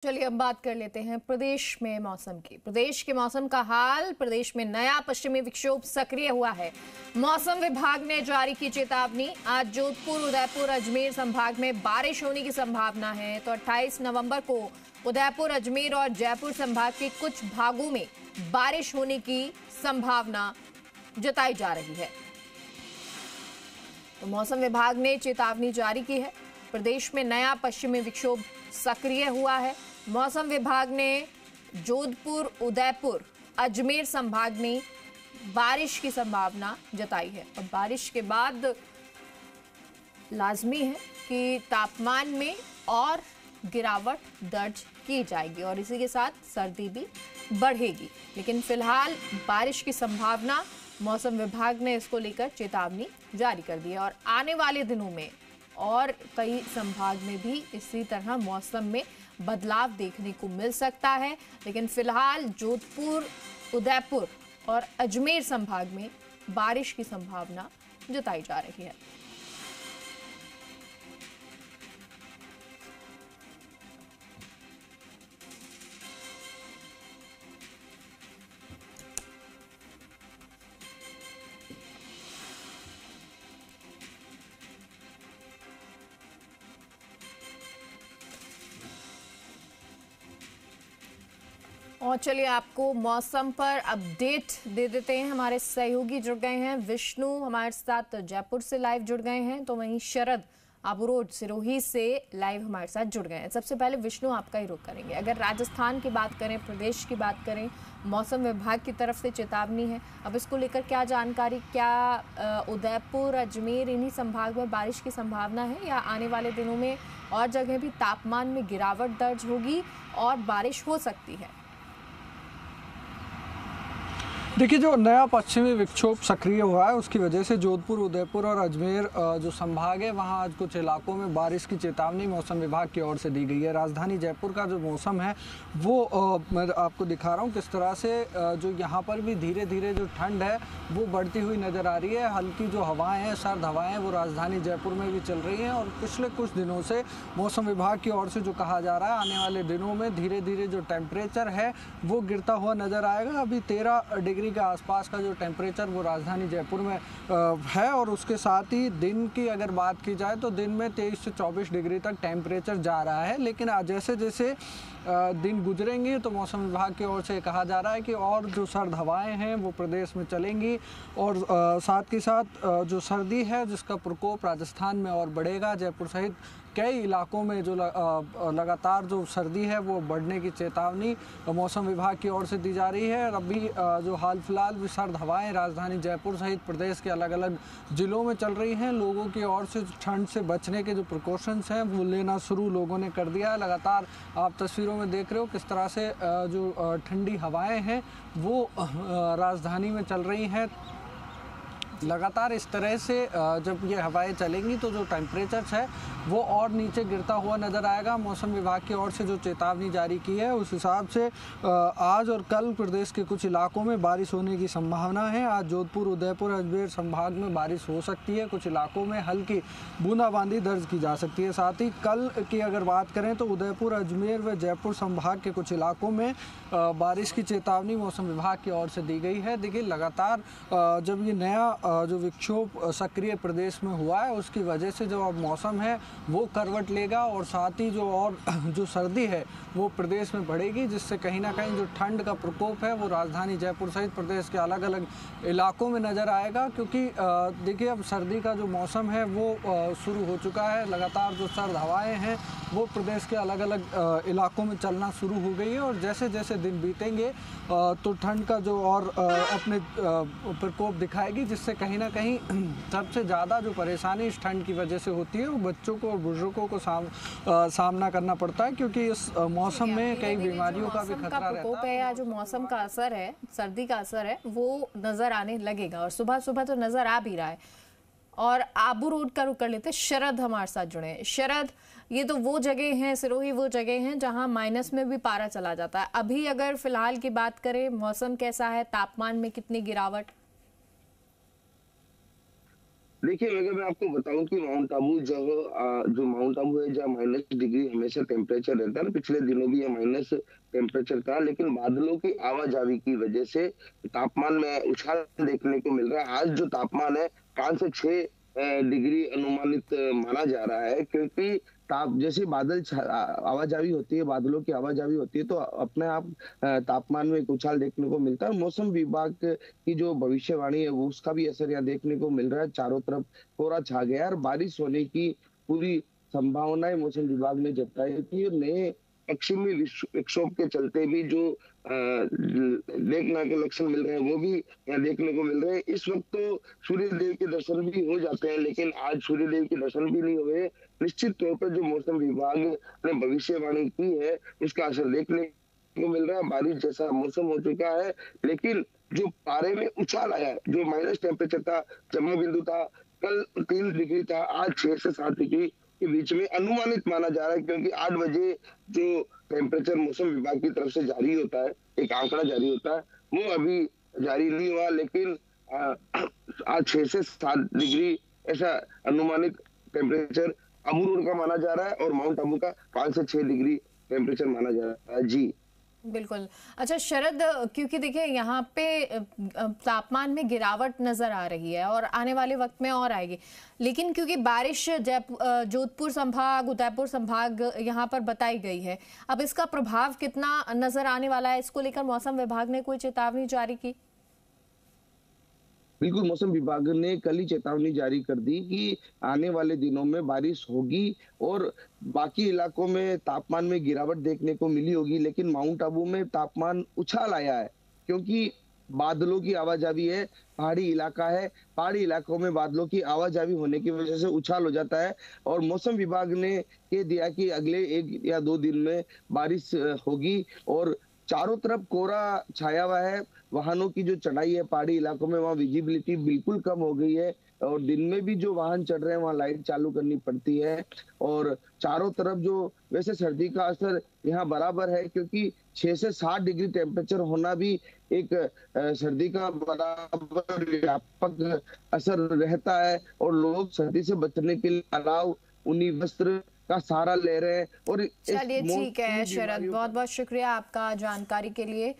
चलिए अब बात कर लेते हैं प्रदेश में मौसम की। प्रदेश के मौसम का हाल। प्रदेश में नया पश्चिमी विक्षोभ सक्रिय हुआ है। मौसम विभाग ने जारी की चेतावनी। आज जोधपुर, उदयपुर, अजमेर संभाग में बारिश होने की संभावना है। तो 28 नवंबर को उदयपुर, अजमेर और जयपुर संभाग के कुछ भागों में बारिश होने की संभावना जताई जा रही है। तो मौसम विभाग ने चेतावनी जारी की है। प्रदेश में नया पश्चिमी विक्षोभ सक्रिय हुआ है। मौसम विभाग ने जोधपुर, उदयपुर, अजमेर संभाग में बारिश की संभावना जताई है। और बारिश के बाद लाजमी है कि तापमान में और गिरावट दर्ज की जाएगी और इसी के साथ सर्दी भी बढ़ेगी। लेकिन फिलहाल बारिश की संभावना मौसम विभाग ने इसको लेकर चेतावनी जारी कर दी है और आने वाले दिनों में और कई संभाग में भी इसी तरह मौसम में बदलाव देखने को मिल सकता है। लेकिन फिलहाल जोधपुर, उदयपुर और अजमेर संभाग में बारिश की संभावना जताई जा रही है। और चलिए आपको मौसम पर अपडेट दे देते हैं। हमारे सहयोगी जुड़ गए हैं। विष्णु हमारे साथ जयपुर से लाइव जुड़ गए हैं, तो वहीं शरद आबू सिरोही से लाइव हमारे साथ जुड़ गए हैं। सबसे पहले विष्णु आपका ही रुख करेंगे। अगर राजस्थान की बात करें, प्रदेश की बात करें, मौसम विभाग की तरफ से चेतावनी है। अब इसको लेकर क्या जानकारी, क्या उदयपुर, अजमेर इन्हीं संभाग में बारिश की संभावना है या आने वाले दिनों में और जगह भी तापमान में गिरावट दर्ज होगी और बारिश हो सकती है? देखिए, जो नया पश्चिमी विक्षोभ सक्रिय हुआ है उसकी वजह से जोधपुर, उदयपुर और अजमेर जो संभाग है वहाँ आज कुछ इलाकों में बारिश की चेतावनी मौसम विभाग की ओर से दी गई है। राजधानी जयपुर का जो मौसम है वो मैं आपको दिखा रहा हूँ किस तरह से जो यहाँ पर भी धीरे धीरे जो ठंड है वो बढ़ती हुई नज़र आ रही है। हल्की जो हवाएँ हैं, सर्द हवाएँ, वो राजधानी जयपुर में भी चल रही हैं और पिछले कुछ दिनों से मौसम विभाग की ओर से जो कहा जा रहा है आने वाले दिनों में धीरे धीरे जो टेम्परेचर है वो गिरता हुआ नज़र आएगा। अभी 13 डिग्री के आसपास का जो टेम्परेचर वो राजधानी जयपुर में है और उसके साथ ही दिन की अगर बात की जाए तो दिन में 23 से 24 डिग्री तक टेम्परेचर जा रहा है। लेकिन जैसे जैसे दिन गुजरेंगे तो मौसम विभाग की ओर से कहा जा रहा है कि और जो सर्द हवाएं हैं वो प्रदेश में चलेंगी और साथ ही साथ जो सर्दी है जिसका प्रकोप राजस्थान में और बढ़ेगा। जयपुर सहित कई इलाकों में जो लगातार जो सर्दी है वो बढ़ने की चेतावनी मौसम विभाग की ओर से दी जा रही है। और अभी जो हाल फिलहाल भी सर्द हवाएं राजधानी जयपुर सहित प्रदेश के अलग अलग ज़िलों में चल रही हैं। लोगों की ओर से ठंड से बचने के जो प्रिकॉशंस हैं वो लेना शुरू लोगों ने कर दिया है। लगातार आप तस्वीरों में देख रहे हो किस तरह से जो ठंडी हवाएं हैं वो राजधानी में चल रही हैं। लगातार इस तरह से जब ये हवाएं चलेंगी तो जो टेम्परेचर है वो और नीचे गिरता हुआ नज़र आएगा। मौसम विभाग की ओर से जो चेतावनी जारी की है उस हिसाब से आज और कल प्रदेश के कुछ इलाकों में बारिश होने की संभावना है। आज जोधपुर, उदयपुर, अजमेर संभाग में बारिश हो सकती है। कुछ इलाकों में हल्की बूंदाबांदी दर्ज की जा सकती है। साथ ही कल की अगर बात करें तो उदयपुर, अजमेर व जयपुर संभाग के कुछ इलाकों में बारिश की चेतावनी मौसम विभाग की ओर से दी गई है। देखिए, लगातार जब ये नया जो विक्षोभ सक्रिय प्रदेश में हुआ है उसकी वजह से जो अब मौसम है वो करवट लेगा और साथ ही जो सर्दी है वो प्रदेश में बढ़ेगी, जिससे कहीं ना कहीं जो ठंड का प्रकोप है वो राजधानी जयपुर सहित प्रदेश के अलग अलग इलाकों में नज़र आएगा। क्योंकि देखिए, अब सर्दी का जो मौसम है वो शुरू हो चुका है। लगातार जो सर्द हवाएं हैं वो प्रदेश के अलग अलग इलाकों में चलना शुरू हो गई है और जैसे जैसे दिन बीतेंगे तो ठंड का जो और अपने प्रकोप दिखाएगी, जिससे कहीं ना कहीं सबसे ज़्यादा जो परेशानी इस ठंड की वजह से होती है वो बच्चों को और बुजुर्गों को सामना करना पड़ता है। क्योंकि इस मौसम में कई बीमारियों का भी खतरा रहता है। या जो मौसम का असर है, सर्दी का असर है, वो नजर आने लगेगा और सुबह सुबह तो नजर आ भी रहा है। और आबू रोड का रुख कर लेते, शरद हमारे साथ जुड़े हैं। शरद, ये तो वो जगह हैं, सिरोही वो जगह हैं जहां माइनस में भी पारा चला जाता है। अभी अगर फिलहाल की बात करें, मौसम कैसा है, तापमान में कितनी गिरावट? देखिए, अगर मैं आपको बताऊँ कि माउंट आबू जो माउंट आबू है, जहाँ माइनस डिग्री हमेशा टेम्परेचर रहता है ना, पिछले दिनों भी ये माइनस टेम्परेचर था, लेकिन बादलों की आवाजावी की वजह से तापमान में उछाल देखने को मिल रहा है। आज जो तापमान है 5 से 6 डिग्री अनुमानित माना जा रहा है, क्योंकि ताप जैसे आवाजावी होती है, बादलों की आवाजावी होती है, तो अपने आप तापमान में एक उछाल देखने को मिलता है। मौसम विभाग की जो भविष्यवाणी है, वो उसका भी असर यहाँ देखने को मिल रहा है। चारों तरफ कोहरा छा गया है और बारिश होने की पूरी संभावनाएं मौसम विभाग ने जताई थी। नए पश्चिमी विक्षोभ के चलते भी जो देखने के लक्षण मिल रहे हैं, वो भी यहाँ देखने को मिल रहे हैं। इस वक्त तो सूर्य देव के दर्शन भी हो जाते हैं, लेकिन आज सूर्य देव के दर्शन भी नहीं हुए। निश्चित तौर पर जो मौसम विभाग ने भविष्यवाणी की है, उसका असर देखने को मिल रहा है। बारिश जैसा मौसम हो चुका है, लेकिन जो पारे में उछाल आया है, जो माइनस टेम्परेचर था, जमा बिंदु था, कल 3 डिग्री था, आज 6 से 7 डिग्री के बीच में अनुमानित माना जा रहा है, क्योंकि 8 बजे जो टेम्परेचर मौसम विभाग की तरफ से जारी होता है, एक आंकड़ा जारी होता है, वो अभी जारी नहीं हुआ, लेकिन आज 6 से 7 डिग्री ऐसा अनुमानित टेम्परेचर अबू रोड का माना जा रहा है और माउंट आबू का 5 से 6 डिग्री टेम्परेचर माना जा रहा है। जी बिल्कुल। अच्छा शरद, क्योंकि देखिए यहाँ पे तापमान में गिरावट नजर आ रही है और आने वाले वक्त में और आएगी, लेकिन क्योंकि बारिश जोधपुर संभाग, उदयपुर संभाग यहाँ पर बताई गई है, अब इसका प्रभाव कितना नजर आने वाला है, इसको लेकर मौसम विभाग ने कोई चेतावनी जारी की? बिल्कुल, मौसम विभाग ने कल ही चेतावनी जारी कर दी कि आने वाले दिनों में बारिश होगी और बाकी इलाकों में तापमान में गिरावट देखने को मिली होगी, लेकिन माउंट आबू में तापमान उछाल आया है, क्योंकि बादलों की आवाजावी है, पहाड़ी इलाका है, पहाड़ी इलाकों में बादलों की आवाजावी होने की वजह से उछाल हो जाता है। और मौसम विभाग ने कह दिया कि अगले 1 या 2 दिन में बारिश होगी और चारों तरफ कोहरा छाया हुआ है। वाहनों की जो चढ़ाई है पहाड़ी इलाकों में, वहाँ विजिबिलिटी बिल्कुल कम हो गई है और दिन में भी जो वाहन चढ़ रहे हैं वहाँ लाइट चालू करनी पड़ती है। और चारों तरफ जो वैसे सर्दी का असर यहाँ बराबर है, क्योंकि 6 से 7 डिग्री टेम्परेचर होना भी एक सर्दी का बराबर व्यापक असर रहता है और लोग सर्दी से बचने के लिए अलाव ऊनी वस्त्र का सहारा ले रहे हैं। और चलिए ठीक है शरद, बहुत बहुत शुक्रिया आपका जानकारी के लिए।